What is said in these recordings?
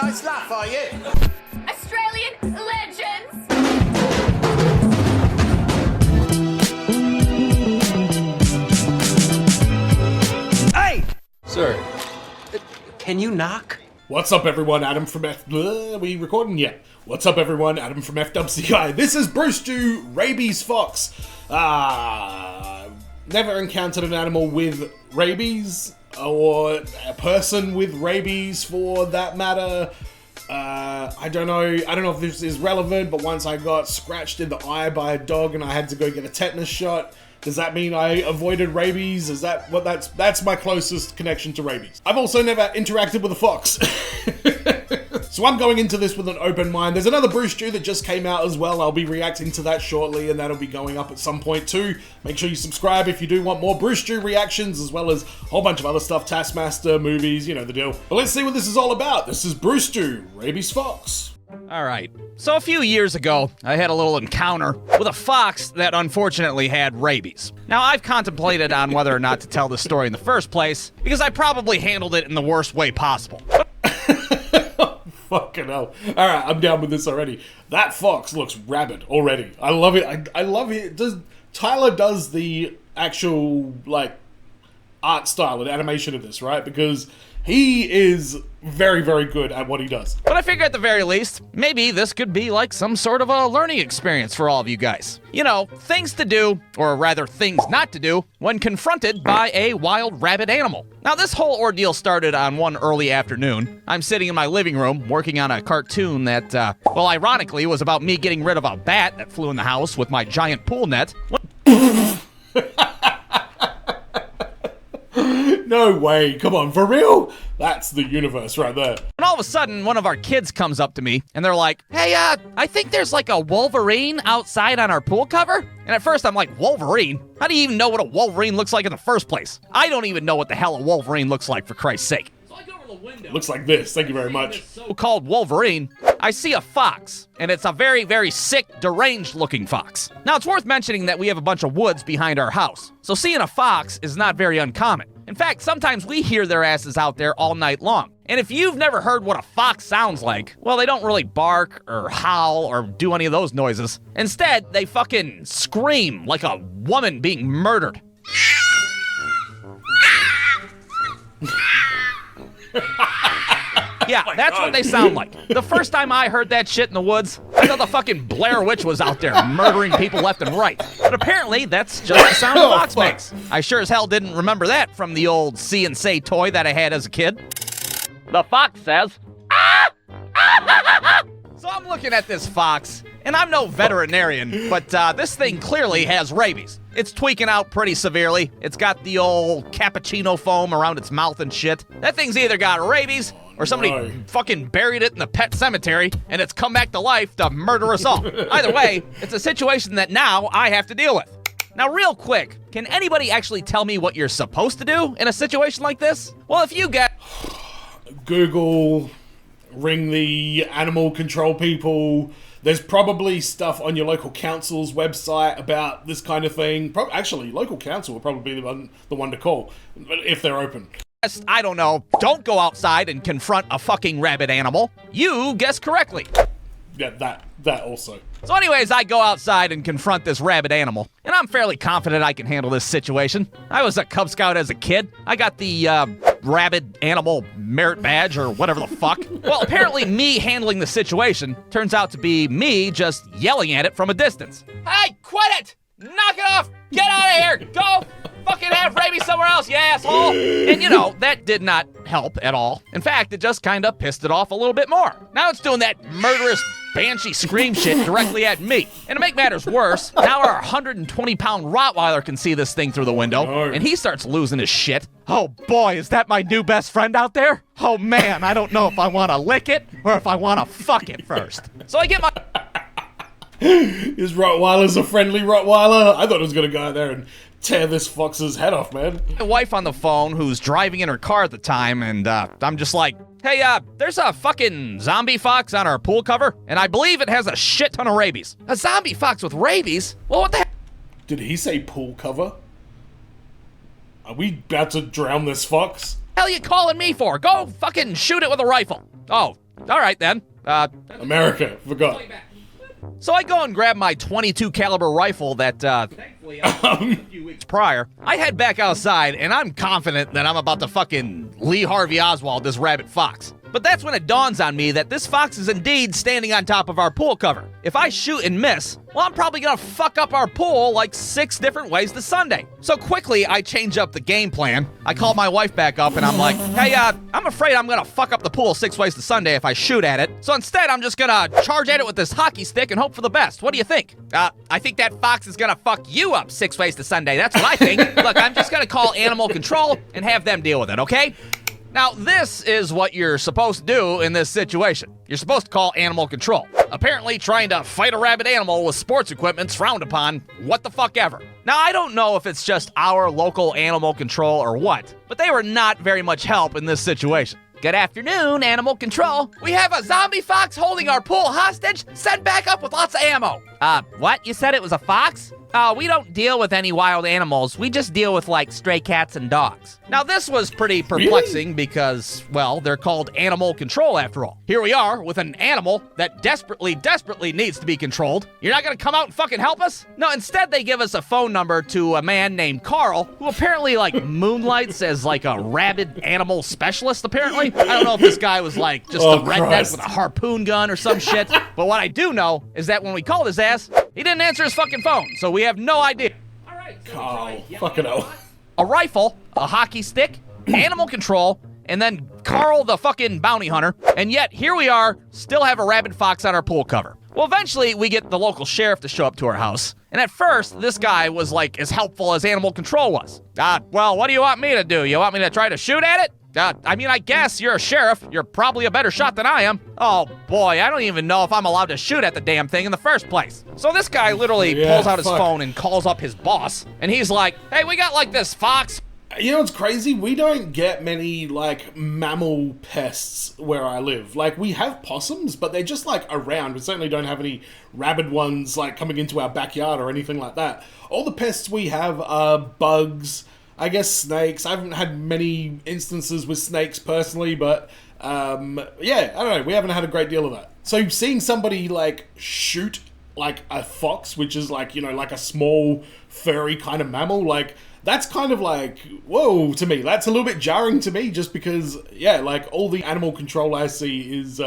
nice laugh, are you? Australian legends! Hey! Sir, can you knock? What's up, everyone? Adam from Are we recording yet? What's up, everyone? Adam from FWCI. This is Brewstew Rabies Fox. Never encountered an animal with rabies, or a person with rabies for that matter. I don't know if this is relevant, but once I got scratched in the eye by a dog and I had to go get a tetanus shot. Does that mean I avoided rabies? Is that what that's my closest connection to rabies? I've also never interacted with a fox. So I'm going into this with an open mind. There's another Brewstew that just came out as well. I'll be reacting to that shortly, and that'll be going up at some point too. Make sure you subscribe if you do want more Brewstew reactions, as well as a whole bunch of other stuff, Taskmaster, movies, you know the deal. But let's see what this is all about. This is Brewstew Rabies Fox. Alright, so a few years ago, I had a little encounter with a fox that unfortunately had rabies. Now, I've contemplated on whether or not to tell this story in the first place, because I probably handled it in the worst way possible. Fucking hell. Alright, I'm down with this already. That fox looks rabid already. I love it. I love it. Tyler does the actual, art style and animation of this, right? Because he is very, very good at what he does. But I figure at the very least, maybe this could be like some sort of a learning experience for all of you guys. You know, things to do, or rather things not to do, when confronted by a wild rabid animal. Now this whole ordeal started on one early afternoon. I'm sitting in my living room working on a cartoon that, well, ironically was about me getting rid of a bat that flew in the house with my giant pool net. No way, come on, for real? That's the universe right there. And all of a sudden, one of our kids comes up to me, and they're like, hey, I think there's like a Wolverine outside on our pool cover. And at first I'm like, Wolverine? How do you even know what a Wolverine looks like in the first place? I don't even know what the hell a Wolverine looks like, for Christ's sake. So I go over the window. Looks like this, thank you very much. So-called Wolverine, I see a fox, and it's a very, very sick, deranged-looking fox. Now, it's worth mentioning that we have a bunch of woods behind our house, so seeing a fox is not very uncommon. In fact, sometimes we hear their asses out there all night long. And if you've never heard what a fox sounds like, well, they don't really bark or howl or do any of those noises. Instead, they fucking scream like a woman being murdered. Yeah, that's what they sound like. The first time I heard that shit in the woods, I thought the fucking Blair Witch was out there murdering people left and right. But apparently, that's just the sound a fox makes. I sure as hell didn't remember that from the old See and Say toy that I had as a kid. The fox says, ah! So I'm looking at this fox, and I'm no veterinarian, but this thing clearly has rabies. It's tweaking out pretty severely. It's got the old cappuccino foam around its mouth and shit. That thing's either got rabies, or somebody fucking buried it in the pet cemetery, and it's come back to life to murder us all. Either way, it's a situation that now I have to deal with. Now, real quick, can anybody actually tell me what you're supposed to do in a situation like this? Well, if you get... Google, ring the animal control people. There's probably stuff on your local council's website about this kind of thing. Actually, local council will probably be the one to call, if they're open. I don't know, don't go outside and confront a fucking rabid animal. You guessed correctly. Yeah, that also. So anyways, I go outside and confront this rabid animal, and I'm fairly confident I can handle this situation. I was a Cub Scout as a kid. I got the, rabid animal merit badge or whatever the fuck. Well, apparently me handling the situation turns out to be me just yelling at it from a distance. Hey, quit it! Knock it off! Get out of here! Go! Fucking have rabies somewhere else, you asshole! And you know, that did not help at all. In fact, it just kind of pissed it off a little bit more. Now it's doing that murderous banshee scream shit directly at me. And to make matters worse, now our 120-pound Rottweiler can see this thing through the window, and he starts losing his shit. Oh boy, is that my new best friend out there? Oh man, I don't know if I want to lick it or if I want to fuck it first. So I get my... His Rottweiler's a friendly Rottweiler? I thought it was gonna go out there and tear this fox's head off, man. My wife on the phone who's driving in her car at the time, and I'm just like, hey, there's a fucking zombie fox on our pool cover, and I believe it has a shit ton of rabies. A zombie fox with rabies? Well, what the heck? Did he say pool cover? Are we about to drown this fox? Hell you calling me for? Go fucking shoot it with a rifle. Oh, All right, then. America, forgot. So I go and grab my .22 caliber rifle that, thankfully, I got a few weeks prior. I head back outside, and I'm confident that I'm about to fucking Lee Harvey Oswald this rabbit fox. But that's when it dawns on me that this fox is indeed standing on top of our pool cover. If I shoot and miss, well, I'm probably gonna fuck up our pool like 6 different ways this Sunday. So quickly, I change up the game plan. I call my wife back up and I'm like, hey, I'm afraid I'm gonna fuck up the pool 6 ways to Sunday if I shoot at it. So instead, I'm just gonna charge at it with this hockey stick and hope for the best. What do you think? I think that fox is gonna fuck you up 6 ways to Sunday. That's what I think. Look, I'm just gonna call animal control and have them deal with it, okay? Now, this is what you're supposed to do in this situation. You're supposed to call animal control. Apparently, trying to fight a rabid animal with sports equipment's frowned upon. What the fuck ever. Now, I don't know if it's just our local animal control or what, but they were not very much help in this situation. Good afternoon, animal control. We have a zombie fox holding our pool hostage. Send back up with lots of ammo. What? You said it was a fox? We don't deal with any wild animals. We just deal with, like, stray cats and dogs. Now, this was pretty perplexing because, well, they're called animal control after all. Here we are with an animal that desperately needs to be controlled. You're not gonna come out and fucking help us? No, instead they give us a phone number to a man named Carl, who apparently, like, moonlights as, like, a rabid animal specialist, apparently. I don't know if this guy was, like, just a redneck with a harpoon gun or some shit. But what I do know is that when we called his ass, he didn't answer his fucking phone, so we have no idea. All right, so Oh, fucking hell. a rifle, a hockey stick, animal control, and then Carl the fucking bounty hunter. And yet, here we are, still have a rabid fox on our pool cover. Well, eventually, we get the local sheriff to show up to our house. And at first, this guy was, like, as helpful as animal control was. Well, what do you want me to do? You want me to try to shoot at it? I mean, I guess you're a sheriff. You're probably a better shot than I am. Oh, boy, I don't even know if I'm allowed to shoot at the damn thing in the first place. So this guy literally pulls out his phone and calls up his boss. And he's like, hey, we got, like, this fox. You know what's crazy? We don't get many, like, mammal pests where I live. Like, we have possums, but they're just, like, around. We certainly don't have any rabid ones, like, coming into our backyard or anything like that. All the pests we have are bugs, I guess snakes. I haven't had many instances with snakes personally, but, yeah, I don't know. We haven't had a great deal of that. So seeing somebody, like, shoot, like, a fox, which is, like, you know, like a small, furry kind of mammal, like, that's kind of like, whoa, to me. That's a little bit jarring to me, just because, yeah, like, all the animal control I see is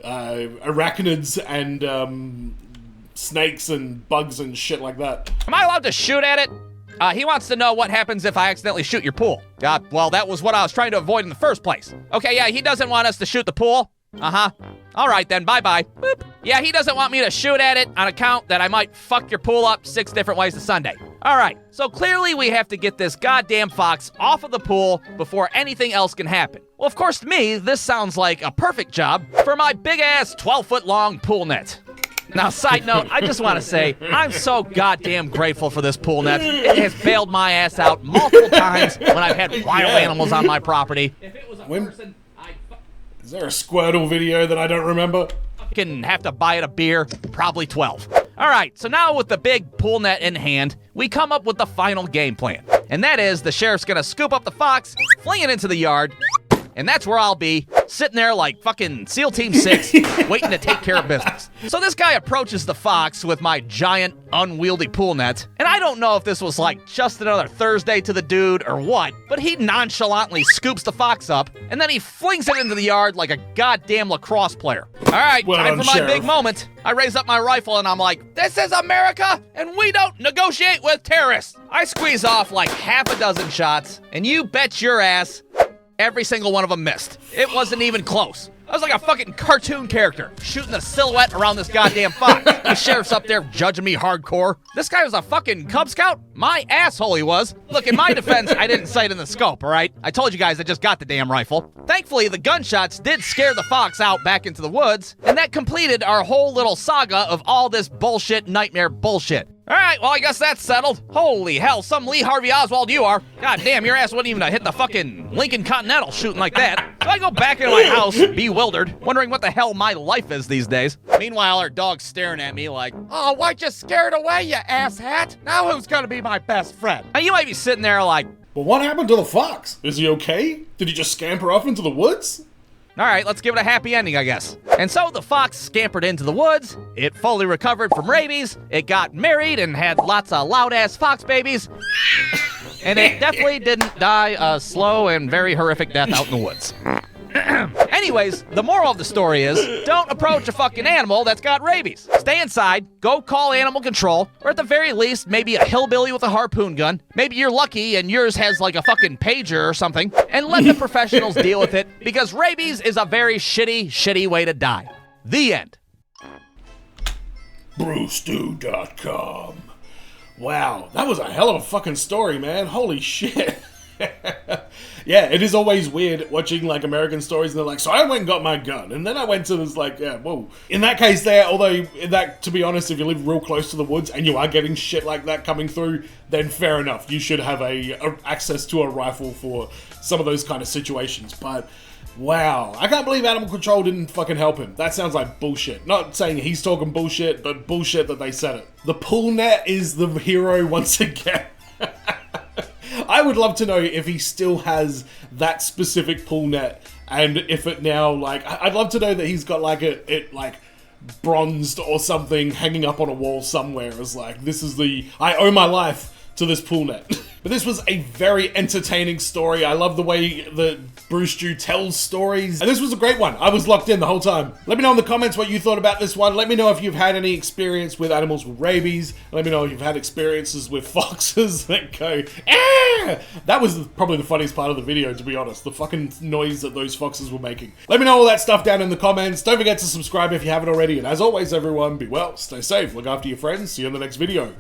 arachnids and snakes and bugs and shit like that. Am I allowed to shoot at it? He wants to know what happens if I accidentally shoot your pool. Well, that was what I was trying to avoid in the first place. Okay, yeah, he doesn't want us to shoot the pool. Uh-huh. All right, then, bye-bye. Boop. Yeah, he doesn't want me to shoot at it on account that I might fuck your pool up 6 different ways to Sunday. All right, so clearly we have to get this goddamn fox off of the pool before anything else can happen. Well, of course, to me, this sounds like a perfect job for my big-ass 12-foot-long pool net. Now, side note, I just want to say, I'm so goddamn grateful for this pool net. It has bailed my ass out multiple times when I've had wild animals on my property. If it was a person, I'd Is there a Squirtle video that I don't remember? fucking have to buy it a beer, probably 12. All right, so now with the big pool net in hand, we come up with the final game plan. And that is the sheriff's gonna scoop up the fox, fling it into the yard, and that's where I'll be, sitting there like fucking SEAL Team 6, waiting to take care of business. So this guy approaches the fox with my giant, unwieldy pool net, and I don't know if this was like just another Thursday to the dude or what, but he nonchalantly scoops the fox up, and then he flings it into the yard like a goddamn lacrosse player. All right, Well time done, for my Sheriff. big moment. I raise up my rifle and I'm like, this is America, and we don't negotiate with terrorists. I squeeze off like half a dozen shots, and you bet your ass, every single one of them missed. It wasn't even close. I was like a fucking cartoon character, shooting a silhouette around this goddamn fox. The sheriff's up there judging me hardcore. This guy was a fucking Cub Scout? My asshole he was. Look, in my defense, I didn't sight in the scope, all right? I told you guys I just got the damn rifle. Thankfully, the gunshots did scare the fox out back into the woods, and that completed our whole little saga of all this bullshit nightmare bullshit. All right, well, I guess that's settled. Holy hell, some Lee Harvey Oswald you are. God damn, your ass wouldn't even have hit the fucking Lincoln Continental shooting like that. So I go back into my house, bewildered, wondering what the hell my life is these days. Meanwhile, our dog's staring at me like, oh, why'd you scare it away, you asshat? Now who's gonna be my best friend? Now, you might be sitting there like, But what happened to the fox? Is he okay? Did he just scamper off into the woods? All right, let's give it a happy ending, I guess. And so the fox scampered into the woods. It fully recovered from rabies. It got married and had lots of loud-ass fox babies. And it definitely didn't die a slow and very horrific death out in the woods. Anyways, the moral of the story is, don't approach a fucking animal that's got rabies. Stay inside, go call animal control, or at the very least, maybe a hillbilly with a harpoon gun. Maybe you're lucky and yours has like a fucking pager or something, and let the professionals deal with it, because rabies is a very shitty way to die. The end. Brewstew.com. Wow, that was a hell of a fucking story, man. Holy shit. Yeah, it is always weird watching like American stories and they're like, so I went and got my gun and then I went to this like, yeah, whoa. In that case there, although that, to be honest, if you live real close to the woods and you are getting shit like that coming through, then fair enough. You should have a access to a rifle for some of those kind of situations. But wow, I can't believe animal control didn't fucking help him. That sounds like bullshit. Not saying he's talking bullshit, but bullshit that they said it. The pool net is the hero once again. I would love to know if he still has that specific pool net, and if it now, like, I'd love to know that he's got like it like bronzed or something hanging up on a wall somewhere as like, this is I owe my life to this pool net. But this was a very entertaining story. I love the way that Brewstew tells stories. And this was a great one. I was locked in the whole time. Let me know in the comments what you thought about this one. Let me know if you've had any experience with animals with rabies. Let me know if you've had experiences with foxes that go, ah! That was probably the funniest part of the video, to be honest. The fucking noise that those foxes were making. Let me know all that stuff down in the comments. Don't forget to subscribe if you haven't already. And as always, everyone, be well, stay safe, look after your friends. See you in the next video.